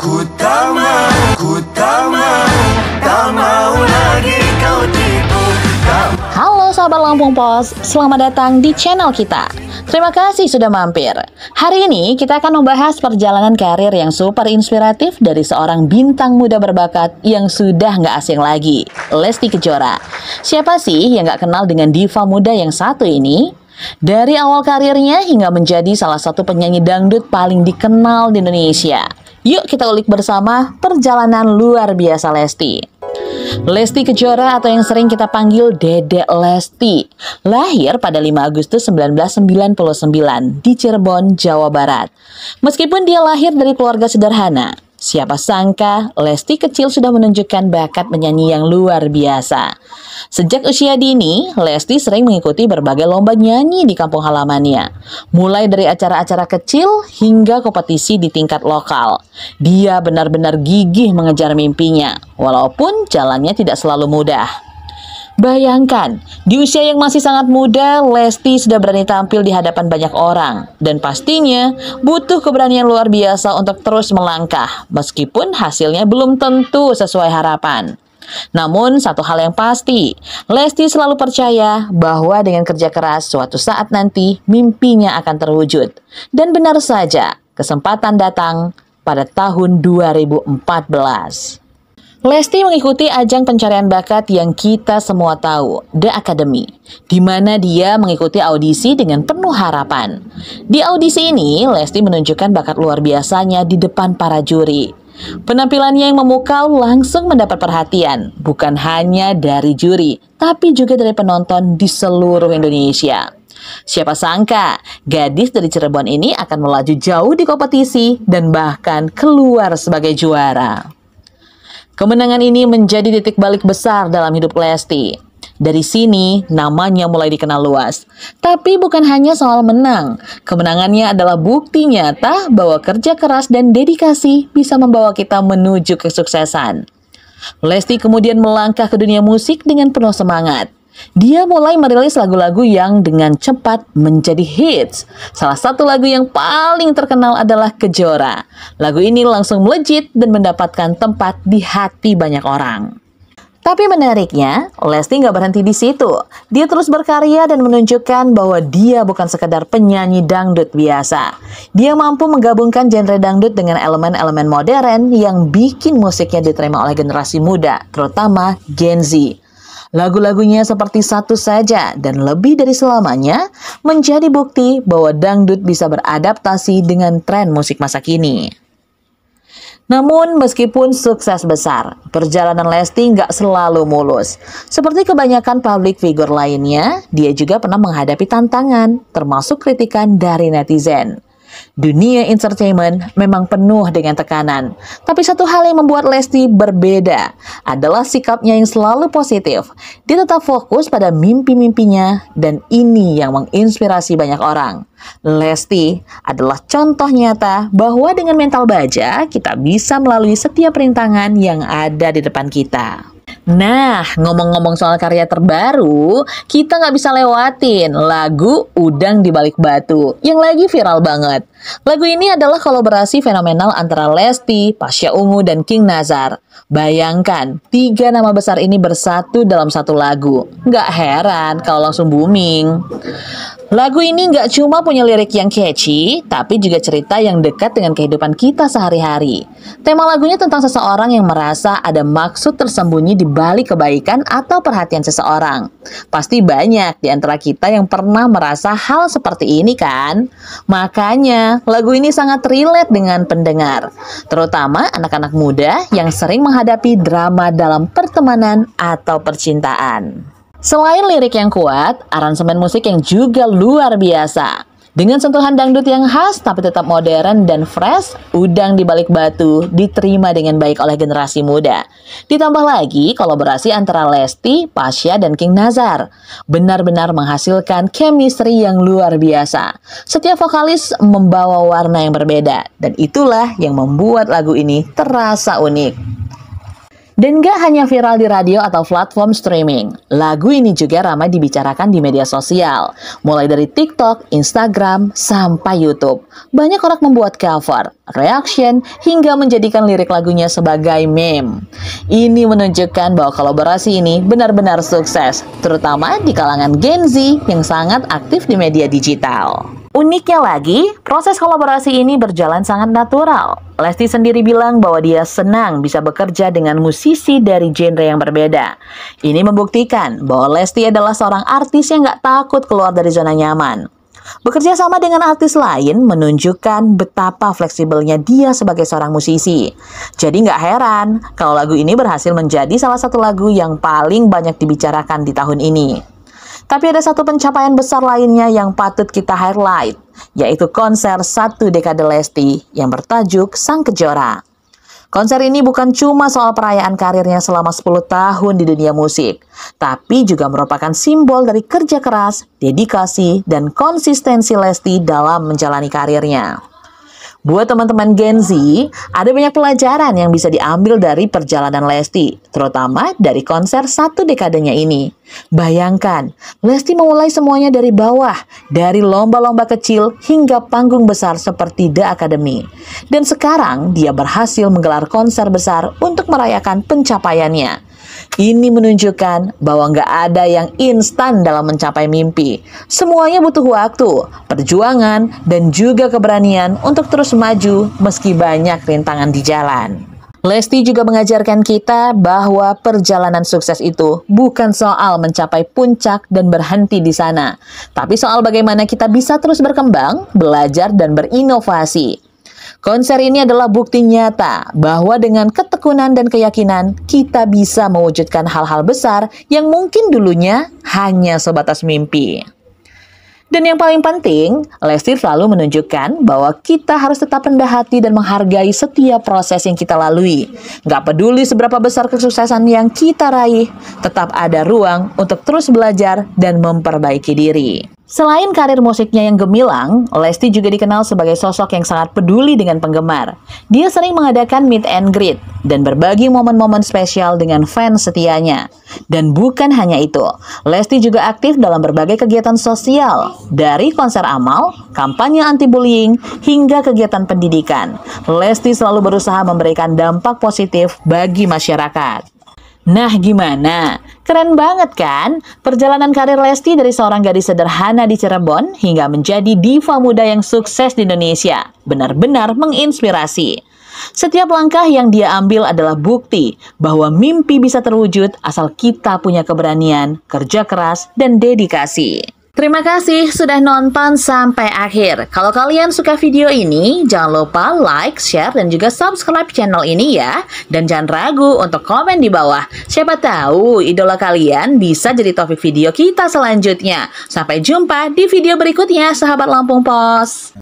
tak mau lagi kau tipu. Halo sahabat Lampung Pos, selamat datang di channel kita. Terima kasih sudah mampir. Hari ini kita akan membahas perjalanan karir yang super inspiratif dari seorang bintang muda berbakat yang sudah nggak asing lagi, Lesti Kejora. Siapa sih yang nggak kenal dengan diva muda yang satu ini? Dari awal karirnya hingga menjadi salah satu penyanyi dangdut paling dikenal di Indonesia. Yuk kita ulik bersama perjalanan luar biasa Lesti. Lesti Kejora atau yang sering kita panggil Dedek Lesti, lahir pada 5 Agustus 1999 di Cirebon, Jawa Barat. Meskipun dia lahir dari keluarga sederhana, siapa sangka Lesti kecil sudah menunjukkan bakat menyanyi yang luar biasa. Sejak usia dini, Lesti sering mengikuti berbagai lomba nyanyi di kampung halamannya. Mulai dari acara-acara kecil hingga kompetisi di tingkat lokal. Dia benar-benar gigih mengejar mimpinya, walaupun jalannya tidak selalu mudah. Bayangkan, di usia yang masih sangat muda, Lesti sudah berani tampil di hadapan banyak orang. Dan pastinya butuh keberanian luar biasa untuk terus melangkah, meskipun hasilnya belum tentu sesuai harapan. Namun satu hal yang pasti, Lesti selalu percaya bahwa dengan kerja keras suatu saat nanti mimpinya akan terwujud. Dan benar saja, kesempatan datang pada tahun 2014. Lesti mengikuti ajang pencarian bakat yang kita semua tahu, The Academy, di mana dia mengikuti audisi dengan penuh harapan. Di audisi ini, Lesti menunjukkan bakat luar biasanya di depan para juri. Penampilannya yang memukau langsung mendapat perhatian, bukan hanya dari juri, tapi juga dari penonton di seluruh Indonesia. Siapa sangka, gadis dari Cirebon ini akan melaju jauh di kompetisi dan bahkan keluar sebagai juara. Kemenangan ini menjadi titik balik besar dalam hidup Lesti. Dari sini, namanya mulai dikenal luas. Tapi bukan hanya soal menang. Kemenangannya adalah bukti nyata bahwa kerja keras dan dedikasi bisa membawa kita menuju kesuksesan. Lesti kemudian melangkah ke dunia musik dengan penuh semangat. Dia mulai merilis lagu-lagu yang dengan cepat menjadi hits. Salah satu lagu yang paling terkenal adalah Kejora. Lagu ini langsung melejit dan mendapatkan tempat di hati banyak orang. Tapi menariknya, Lesti nggak berhenti di situ. Dia terus berkarya dan menunjukkan bahwa dia bukan sekedar penyanyi dangdut biasa. Dia mampu menggabungkan genre dangdut dengan elemen-elemen modern yang bikin musiknya diterima oleh generasi muda, terutama Gen Z. Lagu-lagunya seperti Satu Saja dan Lebih Dari Selamanya menjadi bukti bahwa dangdut bisa beradaptasi dengan tren musik masa kini. Namun meskipun sukses besar, perjalanan Lesti nggak selalu mulus. Seperti kebanyakan public figure lainnya, dia juga pernah menghadapi tantangan, termasuk kritikan dari netizen. Dunia entertainment memang penuh dengan tekanan. Tapi satu hal yang membuat Lesti berbeda adalah sikapnya yang selalu positif. Dia tetap fokus pada mimpi-mimpinya dan ini yang menginspirasi banyak orang. Lesti adalah contoh nyata bahwa dengan mental baja kita bisa melalui setiap rintangan yang ada di depan kita. Nah, ngomong-ngomong soal karya terbaru, kita nggak bisa lewatin lagu Udang di Balik Batu yang lagi viral banget. Lagu ini adalah kolaborasi fenomenal antara Lesti, Pasha Ungu, dan King Nazar. Bayangkan, 3 nama besar ini bersatu dalam satu lagu. Nggak heran kalau langsung booming. Lagu ini nggak cuma punya lirik yang catchy, tapi juga cerita yang dekat dengan kehidupan kita sehari-hari. Tema lagunya tentang seseorang yang merasa ada maksud tersembunyi di balik kebaikan atau perhatian seseorang. Pasti banyak di antara kita yang pernah merasa hal seperti ini kan? Makanya, lagu ini sangat relate dengan pendengar, terutama anak-anak muda yang sering menghadapi drama dalam pertemanan atau percintaan. Selain lirik yang kuat, aransemen musik yang juga luar biasa. Dengan sentuhan dangdut yang khas tapi tetap modern dan fresh, Udang di Balik Batu diterima dengan baik oleh generasi muda. Ditambah lagi kolaborasi antara Lesti, Pasha, dan King Nazar. Benar-benar menghasilkan chemistry yang luar biasa. Setiap vokalis membawa warna yang berbeda, dan itulah yang membuat lagu ini terasa unik. Dan gak hanya viral di radio atau platform streaming, lagu ini juga ramai dibicarakan di media sosial. Mulai dari TikTok, Instagram, sampai YouTube. Banyak orang membuat cover, reaction, hingga menjadikan lirik lagunya sebagai meme. Ini menunjukkan bahwa kolaborasi ini benar-benar sukses, terutama di kalangan Gen Z yang sangat aktif di media digital. Uniknya lagi, proses kolaborasi ini berjalan sangat natural. Lesti sendiri bilang bahwa dia senang bisa bekerja dengan musisi dari genre yang berbeda. Ini membuktikan bahwa Lesti adalah seorang artis yang gak takut keluar dari zona nyaman. Bekerja sama dengan artis lain menunjukkan betapa fleksibelnya dia sebagai seorang musisi. Jadi gak heran kalau lagu ini berhasil menjadi salah satu lagu yang paling banyak dibicarakan di tahun ini. Tapi ada satu pencapaian besar lainnya yang patut kita highlight, yaitu konser 1 dekade Lesti yang bertajuk Sang Kejora. Konser ini bukan cuma soal perayaan karirnya selama 10 tahun di dunia musik, tapi juga merupakan simbol dari kerja keras, dedikasi, dan konsistensi Lesti dalam menjalani karirnya. Buat teman-teman Gen Z, ada banyak pelajaran yang bisa diambil dari perjalanan Lesti, terutama dari konser 1 dekadenya ini. Bayangkan, Lesti memulai semuanya dari bawah, dari lomba-lomba kecil hingga panggung besar seperti The Academy. Dan sekarang dia berhasil menggelar konser besar untuk merayakan pencapaiannya. Ini menunjukkan bahwa nggak ada yang instan dalam mencapai mimpi. Semuanya butuh waktu, perjuangan, dan juga keberanian untuk terus maju meski banyak rintangan di jalan. Lesti juga mengajarkan kita bahwa perjalanan sukses itu bukan soal mencapai puncak dan berhenti di sana, tapi soal bagaimana kita bisa terus berkembang, belajar, dan berinovasi. Konser ini adalah bukti nyata bahwa dengan ketekunan dan keyakinan, kita bisa mewujudkan hal-hal besar yang mungkin dulunya hanya sebatas mimpi. Dan yang paling penting, Lesti selalu menunjukkan bahwa kita harus tetap rendah hati dan menghargai setiap proses yang kita lalui. Gak peduli seberapa besar kesuksesan yang kita raih, tetap ada ruang untuk terus belajar dan memperbaiki diri. Selain karir musiknya yang gemilang, Lesti juga dikenal sebagai sosok yang sangat peduli dengan penggemar. Dia sering mengadakan meet and greet dan berbagi momen-momen spesial dengan fans setianya. Dan bukan hanya itu, Lesti juga aktif dalam berbagai kegiatan sosial, dari konser amal, kampanye anti-bullying, hingga kegiatan pendidikan. Lesti selalu berusaha memberikan dampak positif bagi masyarakat. Nah, gimana? Keren banget kan? Perjalanan karir Lesti dari seorang gadis sederhana di Cirebon hingga menjadi diva muda yang sukses di Indonesia. Benar-benar menginspirasi. Setiap langkah yang dia ambil adalah bukti bahwa mimpi bisa terwujud asal kita punya keberanian, kerja keras, dan dedikasi. Terima kasih sudah nonton sampai akhir. Kalau kalian suka video ini, jangan lupa like, share, dan juga subscribe channel ini ya. Dan jangan ragu untuk komen di bawah. Siapa tahu idola kalian bisa jadi topik video kita selanjutnya. Sampai jumpa di video berikutnya, sahabat Lampung Pos.